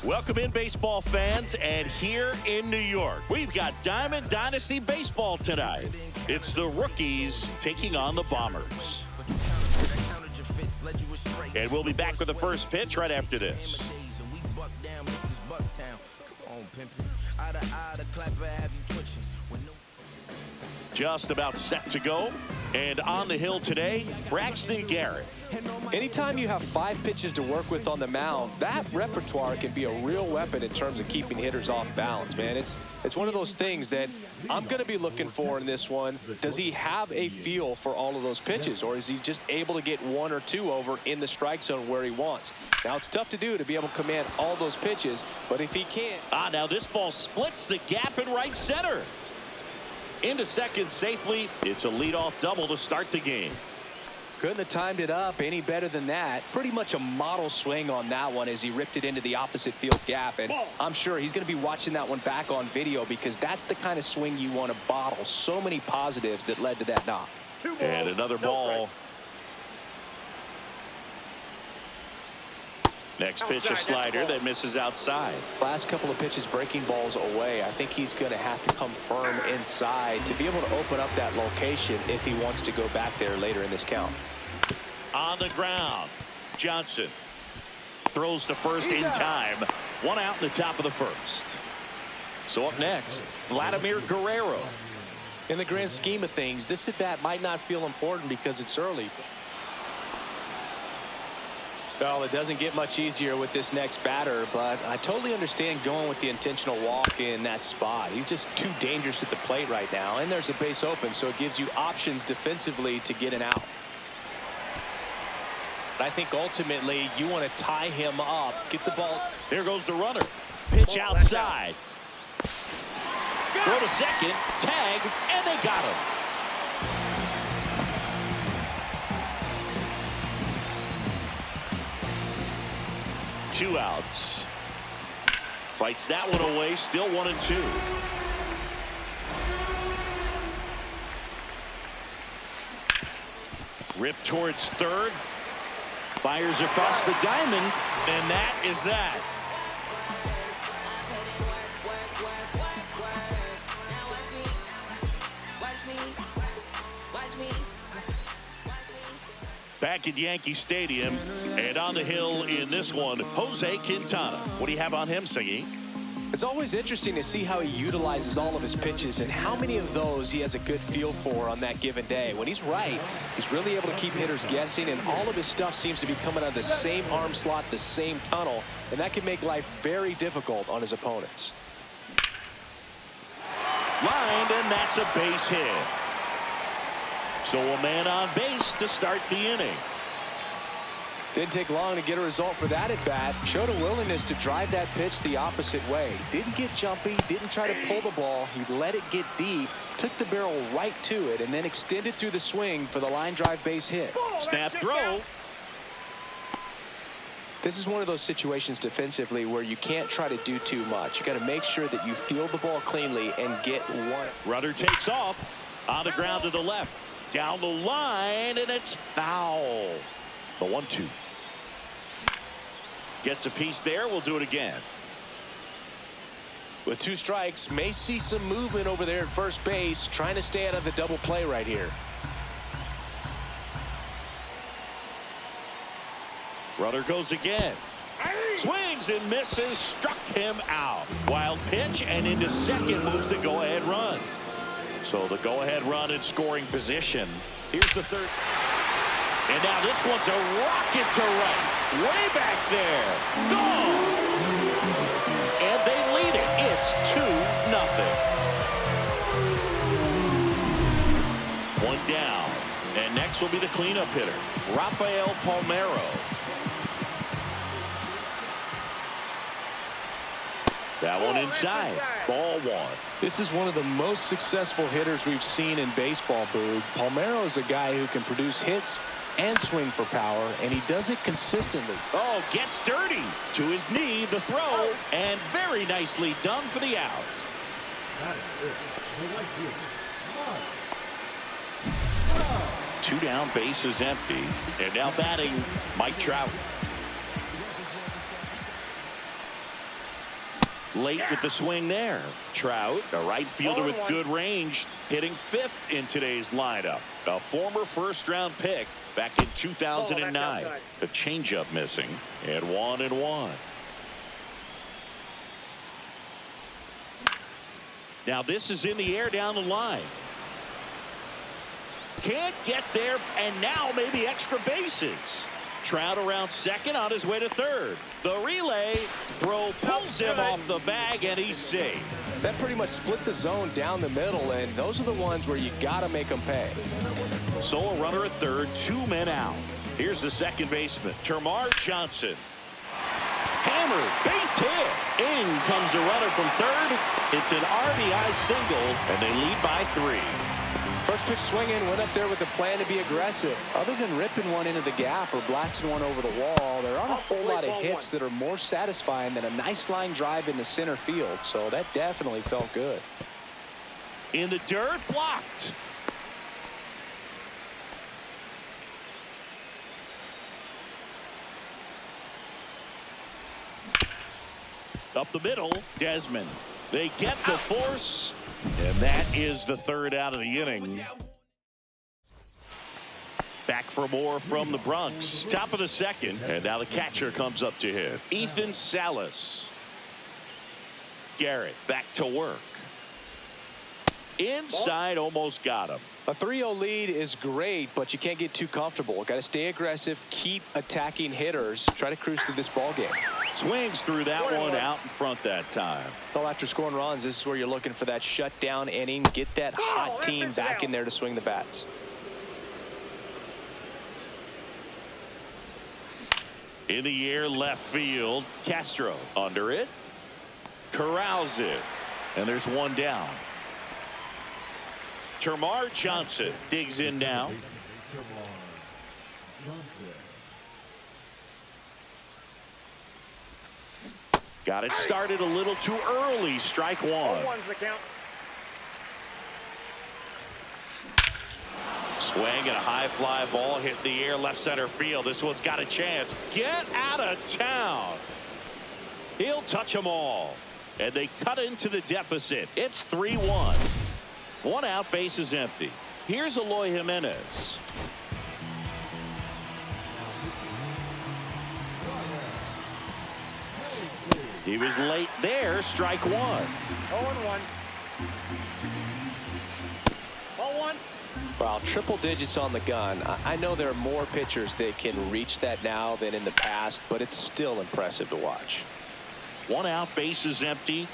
Welcome in, baseball fans, and here in New York, we've got Diamond Dynasty Baseball tonight. It's the rookies taking on the Bombers. And we'll be back with the first pitch right after this. Just about set to go, and on the hill today, Braxton Garrett. Anytime you have 5 pitches to work with on the mound, that repertoire can be a real weapon in terms of keeping hitters off balance, man. It's one of those things that I'm going to be looking for in this one. Does he have a feel for all of those pitches, or is he just able to get 1 or 2 over in the strike zone where he wants? Now, it's tough to do to be able to command all those pitches, but if he can't... Now this ball splits the gap in right center. Into second safely. It's a leadoff double to start the game. Couldn't have timed it up any better than that. Pretty much a model swing on that one as he ripped it into the opposite field gap. And I'm sure he's going to be watching that one back on video because that's the kind of swing you want to bottle. So many positives that led to that knock. And another ball. Next pitch, a slider that misses outside. Last couple of pitches breaking balls away. I think he's going to have to come firm inside to be able to open up that location if he wants to go back there later in this count. On the ground, Johnson throws to first in time. 1 out in the top of the first. So up next, Vladimir Guerrero. In the grand scheme of things, this at-bat might not feel important because it's early. Well, it doesn't get much easier with this next batter, but I totally understand going with the intentional walk in that spot. He's just too dangerous at the plate right now, and there's a base open, so it gives you options defensively to get an out. But I think ultimately you want to tie him up, get the ball. There goes the runner. Pitch outside. Throw to second, tag, and they got him. Two outs. Fights that one away. Still 1 and 2. Rip towards third. Fires across the diamond. And that is that. Back at Yankee Stadium, and on the hill in this one, Jose Quintana. What do you have on him, Siggy? It's always interesting to see how he utilizes all of his pitches and how many of those he has a good feel for on that given day. When he's right, he's really able to keep hitters guessing, and all of his stuff seems to be coming out of the same arm slot, the same tunnel, and that can make life very difficult on his opponents. Lined, and that's a base hit. So a man on base to start the inning. Didn't take long to get a result for that at bat. Showed a willingness to drive that pitch the opposite way. Didn't get jumpy, didn't try to pull the ball. He let it get deep, took the barrel right to it, and then extended through the swing for the line drive base hit. Snap throw. This is one of those situations defensively where you can't try to do too much. You got to make sure that you field the ball cleanly and get one. Runner takes off on the ground to the left. Down the line, and it's foul. The 1-2. Gets a piece there. We'll do it again. With 2 strikes, may see some movement over there at first base, trying to stay out of the double play right here. Runner goes again. Swings and misses. Struck him out. Wild pitch, and into second moves the go-ahead run. So the go-ahead run in scoring position. Here's the third. And now this one's a rocket to right. Way back there. Gone. And they lead it. It's 2-0. One down. And next will be the cleanup hitter, Rafael Palmeiro. That one inside. Ball 1. This is one of the most successful hitters we've seen in baseball, Boog. Palmeiro is a guy who can produce hits and swing for power, and he does it consistently. Oh, gets dirty. To his knee, the throw, and very nicely done for the out. 2 down, bases empty. And now batting, Mike Trout. late with the swing there. Trout, a right fielder with good range, hitting 5th in today's lineup. A former first-round pick back in 2009. The changeup missing, and 1-1. Now this is in the air down the line. Can't get there, and now maybe extra bases. Trout around second, on his way to third. The relay throw pulls him off the bag, and he's safe. That pretty much split the zone down the middle, and those are the ones where you got to make them pay. So a runner at third, 2 men out. Here's the second baseman, Termarr Johnson. Hammered, base hit. In comes the runner from third. It's an RBI single, and they lead by 3. First pitch swinging, went up there with a plan to be aggressive. Other than ripping one into the gap or blasting one over the wall, there aren't a whole lot of hits that are more satisfying than a nice line drive in the center field. So that definitely felt good. In the dirt, blocked. Up the middle, Desmond. They get the force. And that is the third out of the inning. Back for more from the Bronx. Top of the second. And now the catcher comes up to hit. Ethan Salas. Garrett back to work. Inside, almost got him. A 3-0 lead is great, but you can't get too comfortable. Got to stay aggressive, keep attacking hitters, try to cruise through this ball game. Swings through that one out in front that time. Well, after scoring runs, this is where you're looking for that shutdown inning. Get that hot team back in there to swing the bats. In the air, left field. Castro under it. Corrals it. And there's one down. Termarr Johnson digs in now. Got it started a little too early. Strike one. Swing and a high fly ball hit the air left center field. This one's got a chance. Get out of town. He'll touch them all. And they cut into the deficit. It's 3-1. One out, base is empty. Here's Eloy Jimenez. He was late there. Strike one. 0-1. 0-1. Well, triple digits on the gun. I know there are more pitchers that can reach that now than in the past, but it's still impressive to watch. One out, base is empty.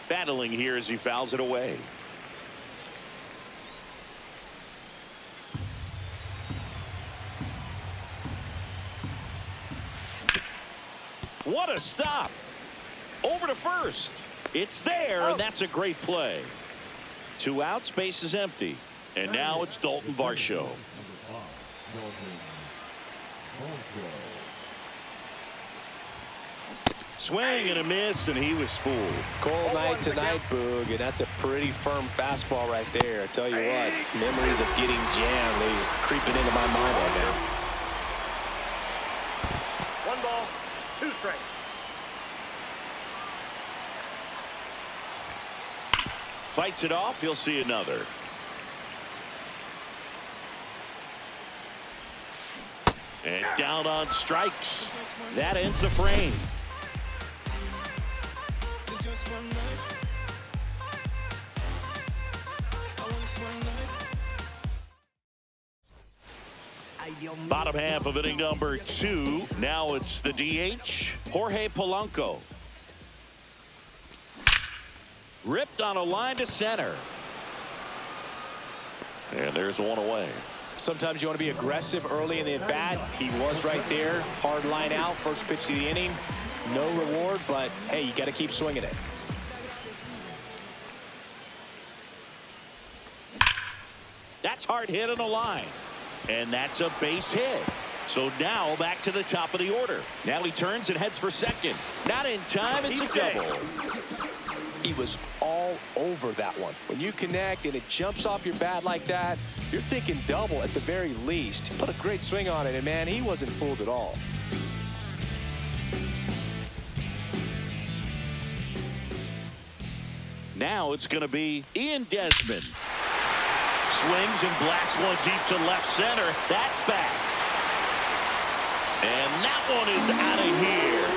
Battling here as he fouls it away. What a stop. Over to first. It's there, and that's a great play. 2 outs, base is empty. And now it's Dalton Varsho. Swing and a miss, and he was fooled. Cold night tonight, Boog, and that's a pretty firm fastball right there. I tell you what, memories of getting jammed, they creeping into my mind right now. 1 ball, 2 strikes. Fights it off. He'll see another. And down on strikes. That ends the frame. Bottom half of inning number 2. Now it's the DH, Jorge Polanco. Ripped on a line to center. And there's one away. Sometimes you want to be aggressive early in the at-bat. He was right there. Hard line out. First pitch of the inning. No reward, but, hey, you got to keep swinging it. That's hard hit on the line. And that's a base hit. So now back to the top of the order. Now he turns and heads for second. Not in time. It's a double. He was all over that one. When you connect and it jumps off your bat like that, you're thinking double at the very least. Put a great swing on it, and man, he wasn't fooled at all. Now it's going to be Ian Desmond. Swings and blasts one deep to left center. That's back. And that one is out of here.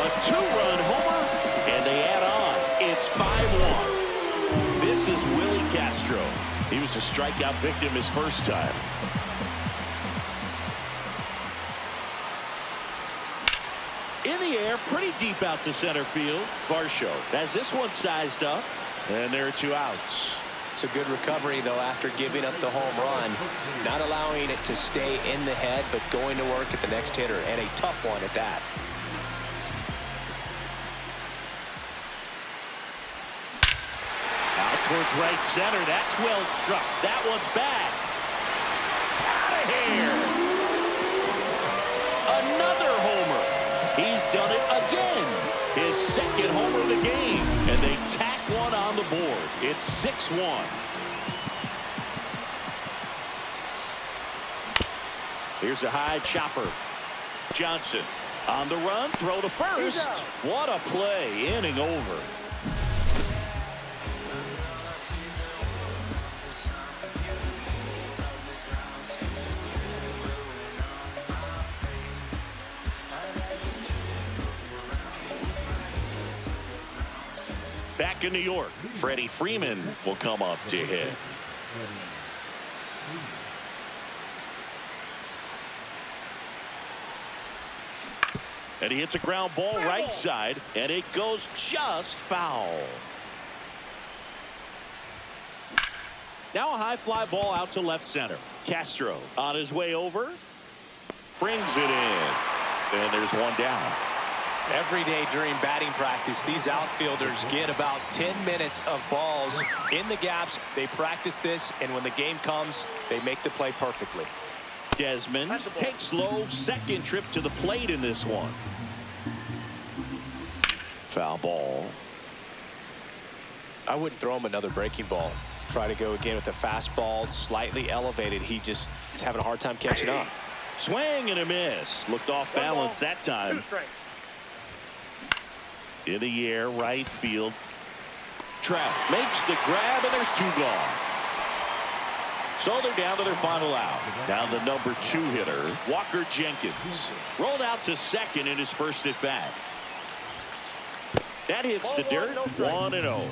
A 2-run homer, and they add on. It's 5-1. This is Willie Castro. He was a strikeout victim his first time. In the air, pretty deep out to center field. Varsho has this one sized up, and there are 2 outs. It's a good recovery, though, after giving up the home run. Not allowing it to stay in the head, but going to work at the next hitter, and a tough one at that. Out towards right center. That's well struck. That one's back. Out of here. Another homer. He's done it again. His second homer of the game. And they tack one on the board. It's 6-1. Here's a high chopper. Johnson on the run. Throw to first. What a play. Inning over. Back in New York, Freddie Freeman will come up to hit. And he hits a ground ball right side, and it goes just foul. Now a high fly ball out to left center. Castro on his way over, brings it in, and there's one down. Every day during batting practice, these outfielders get about 10 minutes of balls in the gaps. They practice this, and when the game comes, they make the play perfectly. Desmond takes low, second trip to the plate in this one. Foul ball. I wouldn't throw him another breaking ball. Try to go again with a fastball, slightly elevated. He just is having a hard time catching up. Swing and a miss. Looked off balance that time. 2 strikes. In the air, right field. Trout makes the grab, and there's 2 gone. So they're down to their final out. Down the number 2 hitter, Walker Jenkins. Rolled out to second in his first at bat. That hits the dirt. 1-0.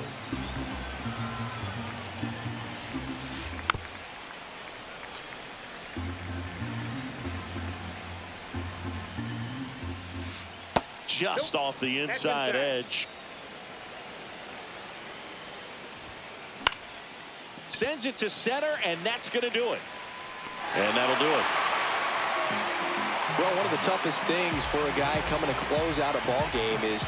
Just off the inside edge. Sends it to center, and that's going to do it. And that'll do it. Well, one of the toughest things for a guy coming to close out a ball game is